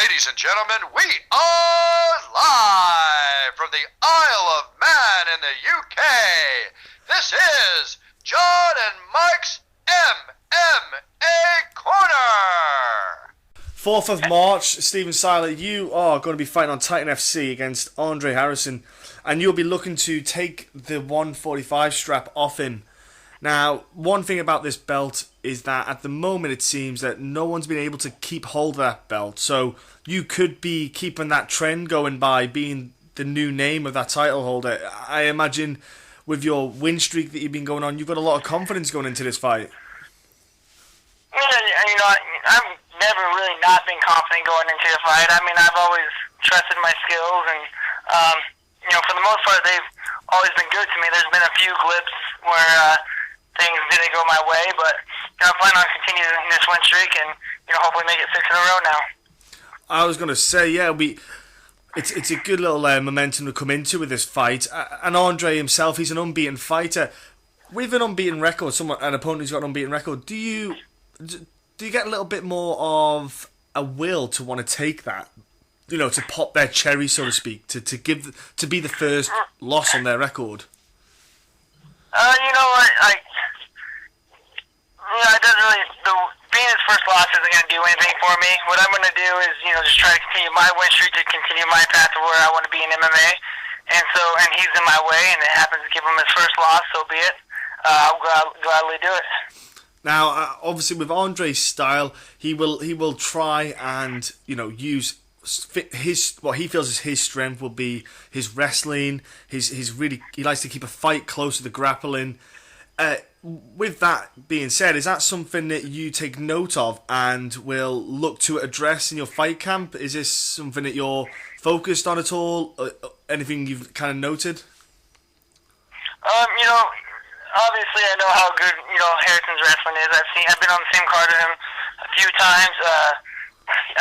Ladies and gentlemen, we are live from the Isle of Man in the UK. This is John and Mike's MMA Corner. 4th of March, Stephen Siler, you are going to be fighting on Titan FC against Andre Harrison, and you'll be looking to take the 145 strap off him. Now, one thing about this belt is that at the moment it seems that no one's been able to keep hold of that belt. So you could be keeping that trend going by being the new name of that title holder. I imagine with your win streak that you've been going on, you've got a lot of confidence going into this fight. Yeah, I've never really not been confident going into a fight. I mean, I've always trusted my skills, and for the most part, they've always been good to me. There's been a few blips where things didn't go my way, but I plan on continuing this win streak and hopefully make it 6 in a row now. I was going to say, it's a good little momentum to come into with this fight. And Andre himself, he's an unbeaten fighter. With an unbeaten record, an opponent who's got an unbeaten record, do you get a little bit more of a will to want to take that, to pop their cherry, so to speak, to be the first loss on their record? It doesn't really. Being his first loss isn't going to do anything for me. What I'm going to do is, just try to continue my win streak, to continue my path to where I want to be in MMA. And he's in my way, and it happens to give him his first loss. So be it. I'll gladly do it. Now, obviously, with Andre's style, he will try and use what he feels is his strength will be his wrestling. He likes to keep a fight close to the grappling. With that being said, is that something that you take note of and will look to address in your fight camp? Is this something that you're focused on at all? Anything you've kind of noted? Obviously I know how good Harrison's wrestling is. I've been on the same card with him a few times.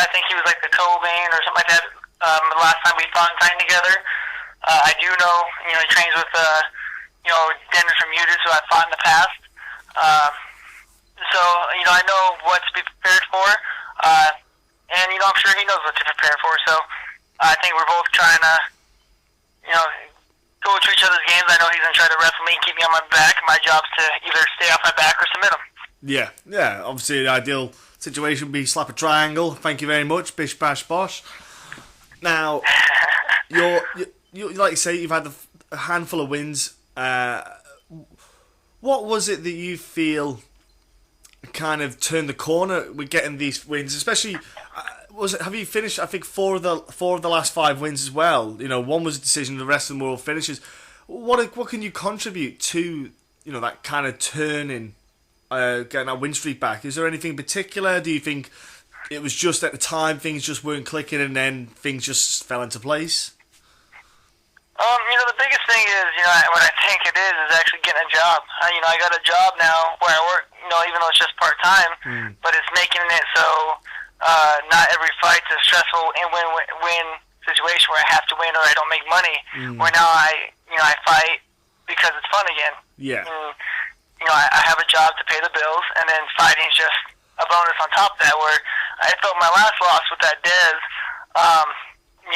I think he was like the co-main or something like that. The last time we fought in Titan together, I do know he trains with Dennis from Udis, who I've fought in the past. I know what to be prepared for, and I'm sure he knows what to prepare for. So I think we're both trying to, go to each other's games. I know he's going to try to wrestle me and keep me on my back. My job's to either stay off my back or submit him. Yeah. Obviously, the ideal situation would be slap a triangle. Thank you very much, bish bash bosh. Now, you like you say, you've had a handful of wins. What was it that you feel kind of turned the corner with getting these wins? Especially, have you finished? I think four of the last 5 wins as well. One was a decision, the rest of them were all finishes. What can you contribute to that kind of turning, getting that win streak back? Is there anything in particular? Do you think it was just at the time things just weren't clicking and then things just fell into place? The biggest thing is, what I think it is actually getting a job. I got a job now where I work, even though it's just part-time, but it's making it so not every fight's a stressful and win situation where I have to win or I don't make money. Where now I fight because it's fun again. Yeah. And, I have a job to pay the bills, and then fighting's just a bonus on top of that, where I felt my last loss with that Dez,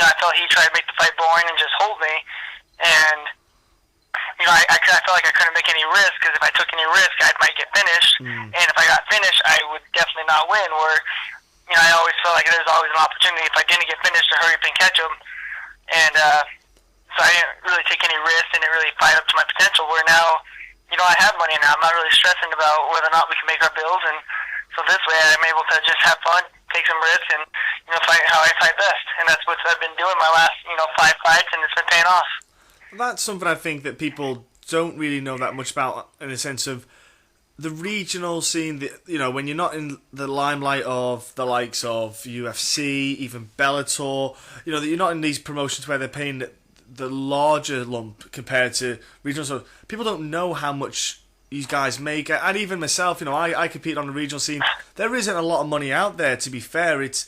I felt he tried to make the fight boring and just hold me. And, I felt like I couldn't make any risk, because if I took any risk, I might get finished. And if I got finished, I would definitely not win, where, I always felt like there's always an opportunity if I didn't get finished to hurry up and catch him. And so I didn't really take any risk, didn't really fight up to my potential, where now, I have money now. I'm not really stressing about whether or not we can make our bills. And so this way I'm able to just have fun, take some risks, and, fight how I fight best. And that's what I've been doing my last, 5 fights, and it's been paying off. That's something I think that people don't really know that much about, in the sense of the regional scene. When you're not in the limelight of the likes of UFC, even Bellator, that you're not in these promotions where they're paying the larger lump compared to regional. So people don't know how much these guys make. And even myself, I compete on the regional scene. There isn't a lot of money out there, to be fair. It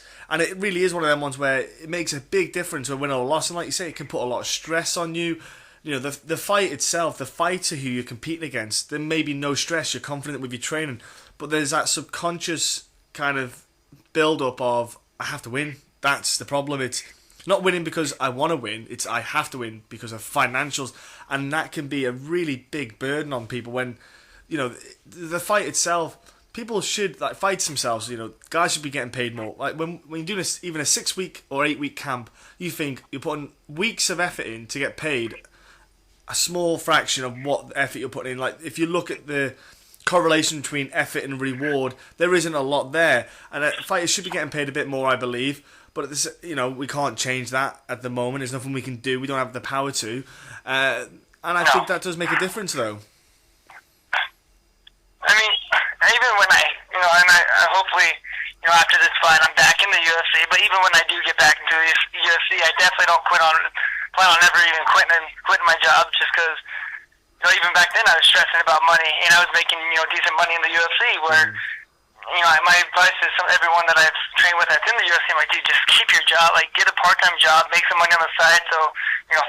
really is one of them ones where it makes a big difference when win or loss. And like you say, it can put a lot of stress on you. The fight itself, the fighter who you're competing against, there may be no stress. You're confident with your training, but there's that subconscious kind of build up of, I have to win. That's the problem. It's not winning because I want to win. It's I have to win because of financials, and that can be a really big burden on people when, the fight itself. People should fight themselves. Guys should be getting paid more. Like when you're doing even a 6-week or 8-week camp, you think you're putting weeks of effort in to get paid a small fraction of what effort you're putting in. Like if you look at the correlation between effort and reward, there isn't a lot there, and fighters should be getting paid a bit more, I believe. But we can't change that at the moment. There's nothing we can do. We don't have the power to, and I think that does make a difference, though. I mean, even when I hopefully, after this fight, I'm back in the UFC. But even when I do get back into the UFC, I definitely don't plan on never even quitting my job, just because, even back then I was stressing about money, and I was making, decent money in the UFC, where, my advice is everyone that I've trained with that's in the UFC, I'm like, dude, just keep your job, get a part-time job, make some money on the side, so,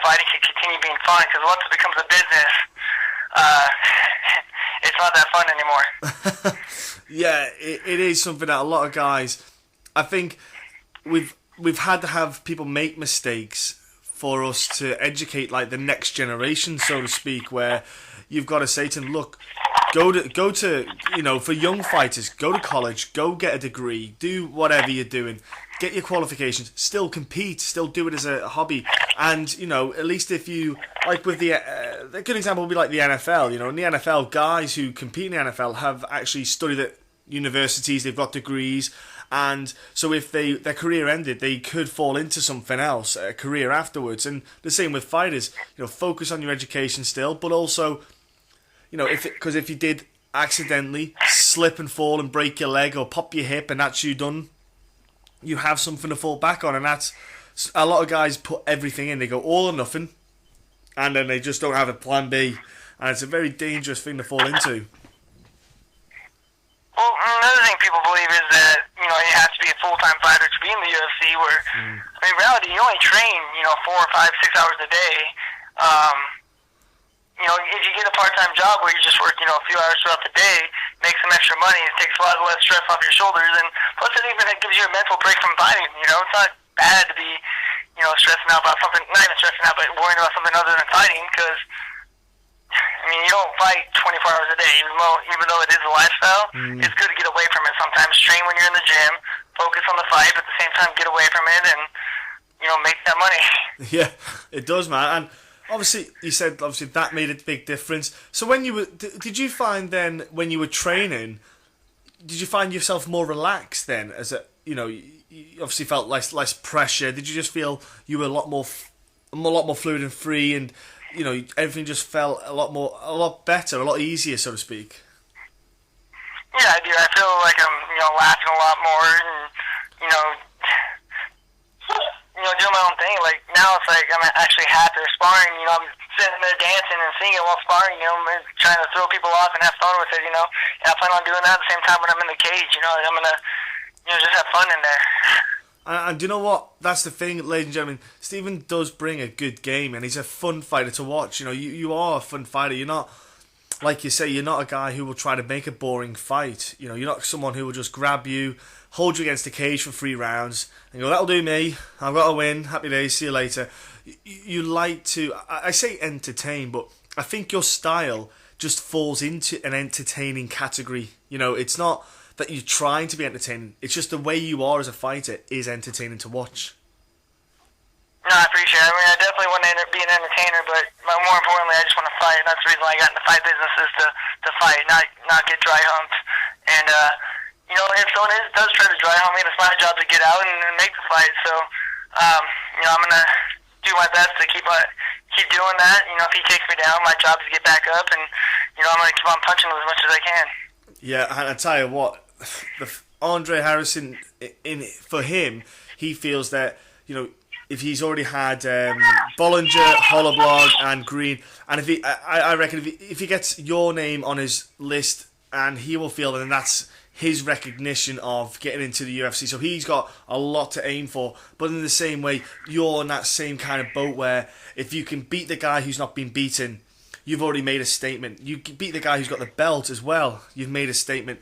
fighting can continue being fun, because once it becomes a business, it's not that fun anymore. Yeah, it is something that a lot of guys, I think we've had to have people make mistakes for us to educate the next generation, so to speak, where you've got to say to them, look, go to for young fighters, go to college, go get a degree, do whatever you're doing, get your qualifications, still compete, still do it as a hobby, and at least if you with a good example would be like the NFL. In the NFL, guys who compete in the NFL have actually studied at universities, they've got degrees. And so if their career ended, they could fall into something else, a career afterwards. And the same with fighters, focus on your education still, but also, because if you did accidentally slip and fall and break your leg or pop your hip and that's you done, you have something to fall back on. And that's, a lot of guys put everything in, they go all or nothing, and then they just don't have a plan B. And it's a very dangerous thing to fall into. Well, another thing people believe is that, you have to be a full-time fighter to be in the UFC, where, in reality, you only train, 4 or 5, 6 hours a day. If you get a part-time job where you just work, a few hours throughout the day, make some extra money, it takes a lot less stress off your shoulders, and plus it gives you a mental break from fighting. It's not bad to be, stressing out about something, not even stressing out, but worrying about something other than fighting, because you don't fight 24 hours a day, even though it is a lifestyle. It's good to get away from it sometimes. Train when you're in the gym, focus on the fight, but at the same time get away from it and, make that money. Yeah, it does, man. And obviously, you said that made a big difference. So when you were, did you find then, when you were training, did you find yourself more relaxed then? You obviously felt less pressure. Did you just feel you were a lot more fluid and free, and everything just felt a lot better, a lot easier, so to speak? Yeah, I do. I feel like I'm, laughing a lot more, and, doing my own thing. Like, now it's like I'm actually happier sparring. I'm sitting there dancing and singing while sparring, trying to throw people off and have fun with it, and I plan on doing that at the same time when I'm in the cage, I'm going to, just have fun in there. And do you know what? That's the thing, ladies and gentlemen. Stephen does bring a good game, and he's a fun fighter to watch. You are a fun fighter. You're not, like you say, you're not a guy who will try to make a boring fight. You're not someone who will just grab you, hold you against the cage for 3 rounds, and go, that'll do me. I've got to win. Happy days. See you later. You like to, I say entertain, but I think your style just falls into an entertaining category. It's not that you're trying to be entertaining. It's just the way you are as a fighter is entertaining to watch. No, I appreciate it. I definitely want to be an entertainer, but more importantly, I just want to fight, and that's the reason why I got in the fight business, is to fight, not get dry humped. And, if someone does try to dry hump me, it's my job to get out and make the fight. So, I'm going to do my best to keep doing that. If he takes me down, my job is to get back up, and, I'm going to keep on punching him as much as I can. Yeah, and I tell you what, Andre Harrison, for him, he feels that, if he's already had Bollinger, Hollowblog, and Green, and I reckon if he gets your name on his list, and he will feel that that's his recognition of getting into the UFC. So he's got a lot to aim for. But in the same way, you're in that same kind of boat where if you can beat the guy who's not been beaten, you've already made a statement. You beat the guy who's got the belt as well. You've made a statement.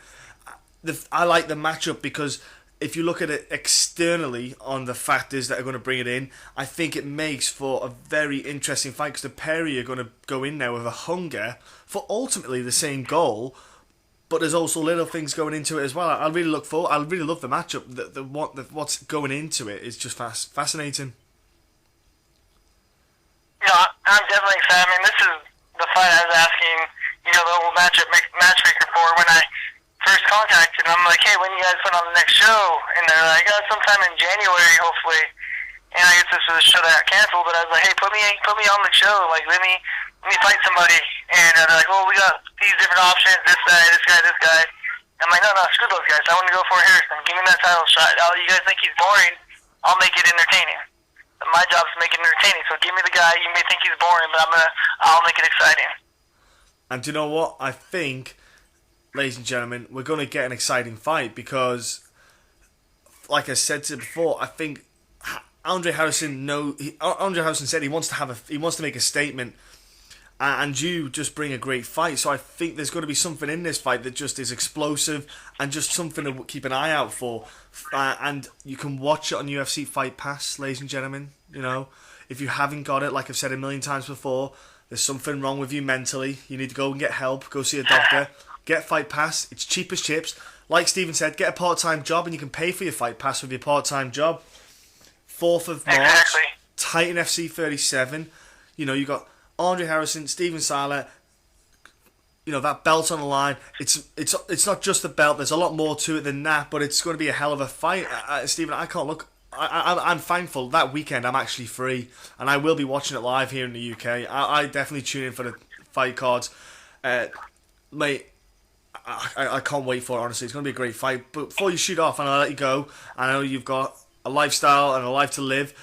I like the matchup because if you look at it externally on the factors that are going to bring it in, I think it makes for a very interesting fight because the pair of you are going to go in there with a hunger for ultimately the same goal. But there's also little things going into it as well. I really look forward. I really love the matchup. What's going into it is just fascinating. No, I'm definitely excited. I mean, this is the fight I was asking, the whole matchmaker for when I first contacted them. I'm like, hey, when you guys put on the next show? And they're like, sometime in January, hopefully. And I guess this was a show that got canceled, but I was like, hey, put me on the show. Like, let me fight somebody. And they're like, well, we got these different options, this guy. I'm like, no, screw those guys. I want to go for Harrison. Give me that title shot. Oh, you guys think he's boring? I'll make it entertaining. My job is to make it entertaining. So give me the guy. You may think he's boring, but I'll make it exciting. And do you know what? I think, ladies and gentlemen, we're going to get an exciting fight because, like I said to you before, I think Andre Harrison said he wants to make a statement, and you just bring a great fight. So I think there's going to be something in this fight that just is explosive and just something to keep an eye out for. And you can watch it on UFC Fight Pass, ladies and gentlemen. If you haven't got it, like I've said a million times before, there's something wrong with you mentally. You need to go and get help. Go see a doctor. Get Fight Pass. It's cheap as chips. Like Steven said, get a part-time job and you can pay for your Fight Pass with your part-time job. 4th of March, exactly. Titan FC 37. You got Andre Harrison, Steven Siler. That belt on the line. It's not just the belt. There's a lot more to it than that. But it's going to be a hell of a fight, Steven. I can't look. I'm thankful that weekend I'm actually free and I will be watching it live here in the UK. I definitely tune in for the fight cards, mate. I can't wait for it. Honestly, it's going to be a great fight. But before you shoot off, and I'll let you go, I know you've got a lifestyle and a life to live.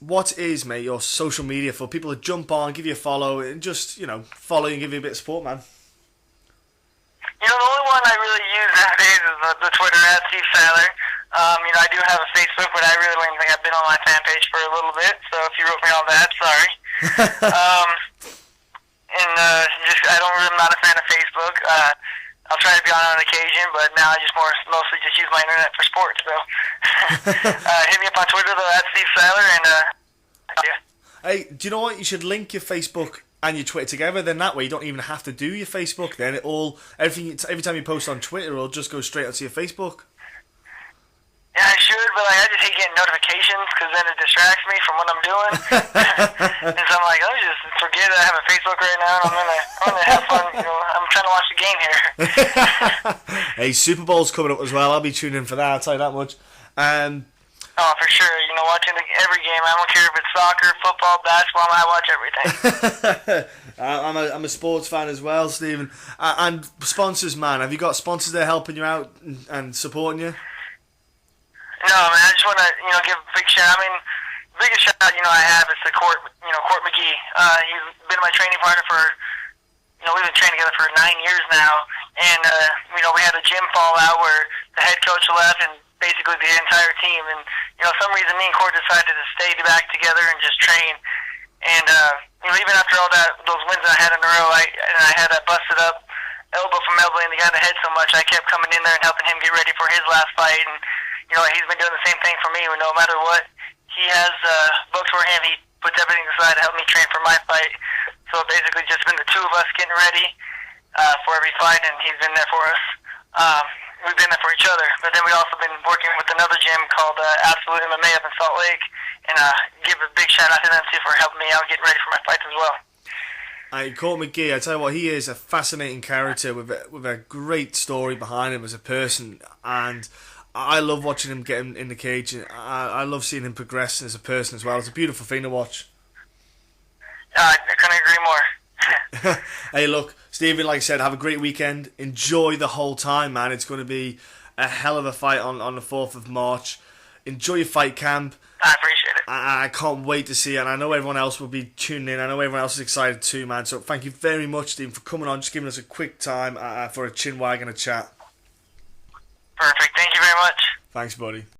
What is, mate, your social media for people to jump on, give you a follow, and just, follow you and give you a bit of support, man? The only one I really use nowadays is the Twitter @Siler. I do have a Facebook, but I really don't even think I've been on my fan page for a little bit. So if you wrote me on that, sorry. I don't really, I'm not a fan of Facebook. I'll try to be on occasion, but now I just mostly just use my internet for sports. So hit me up on Twitter though @Siler, and yeah. Hey, do you know what? You should link your Facebook and your Twitter together. Then that way you don't even have to do your Facebook. Then every time you post on Twitter, it'll just go straight onto your Facebook. Yeah, I should, but I just hate getting notifications because then it distracts me from what I'm doing. And so I'm like, just forget I have a Facebook right now. I'm gonna have fun. I'm trying to watch the game here. Hey, Super Bowl's coming up as well. I'll be tuning in for that. I'll tell you that much. Oh, for sure. Watching every game. I don't care if it's soccer, football, basketball. I watch everything. I'm a sports fan as well, Stephen. And sponsors, man. Have you got sponsors there helping you out and supporting you? No, man. I just want to, give a big shout. The biggest shout out, I have is to Court McGee. He's been my training partner for, we've been training together for 9 years now. And, we had a gym fallout where the head coach left and basically the entire team. And, some reason me and Court decided to stay back together and just train. And, even after all those wins I had in a row, I had that busted up elbow from elbowing the guy in the head so much, I kept coming in there and helping him get ready for his last fight. And, he's been doing the same thing for me. No matter what he has booked for him, he puts everything aside to help me train for my fight. So basically just been the two of us getting ready for every fight, and he's been there for us. We've been there for each other. But then we've also been working with another gym called Absolute MMA up in Salt Lake, and give a big shout out to them too for helping me out getting ready for my fights as well. Court McGee, I tell you what, he is a fascinating character with a great story behind him as a person, and I love watching him get in the cage. I love seeing him progress as a person as well. It's a beautiful thing to watch. I couldn't agree more. Hey, look, Stephen, like I said, have a great weekend. Enjoy the whole time, man. It's going to be a hell of a fight on the 4th of March. Enjoy your fight camp. I appreciate it. I can't wait to see it, and I know everyone else will be tuning in. I know everyone else is excited too, man. So thank you very much, Stephen, for coming on, just giving us a quick time for a chin wag and a chat. Perfect. Thank you very much. Thanks, buddy.